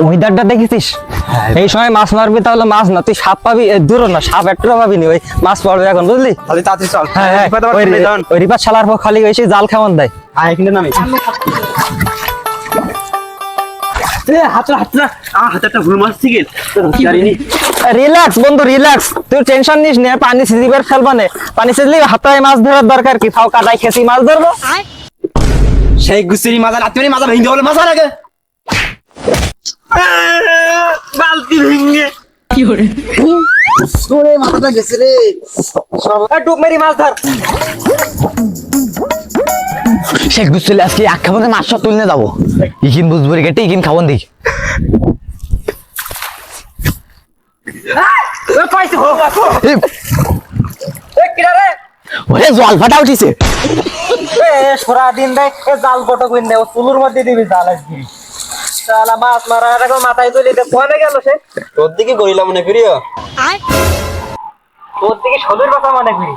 ওয়েদারটা দেখেছিস? এই সময় মাছ মারবি তাহলে মাছ না, তুই সাপ পাবি, দূর না সাপ একটা পাবি নি, ওই মাছ পড়বে এখন, বুঝলি? তাহলে তাড়াতাড়ি চল। হ্যাঁ হ্যাঁ, ওই রিপার শালার পর খালি এসে জাল খাওয়ান দেয়। আয় এখানে নামি। হাতে একটা ভুল মাছ থেকে জানিনি। রিল্যাক্স বন্ধু, রিল্যাক্স, তুই টেনশন নিস নে, পানি সিজিবার ফেলবা নে, পানি সিজলি হাতায় মাছ ধরার দরকার কি, ফাও কাদায় খেসি মাছ ধরবো। সেই গুছিরি মাজা রাত্রি মাজা ভেঙে হলে মাজা লাগে বালতি ভেঙে ওরে মাথাটা গেছে রে। ডুব মেরি মাছ ধর। শেখ বুঝছিল আজকে এক খাবনে মাছ সব তুলনে যাবো, ইকিন বুঝবো রে কেটে ইকিন খাবন দিই। ওরে জল ফাটা উঠিছে। সোরা দিন দেয় জাল বটো কিন দেয়, তুলুর মধ্যে দিবি জাল আসবি, শালা মাছ মারার আগে মাথায় তুলি দে, কোনে গেল সে? তোর দিকে গরিলা মনে করিও, তোর দিকে সদর কথা মনে করি।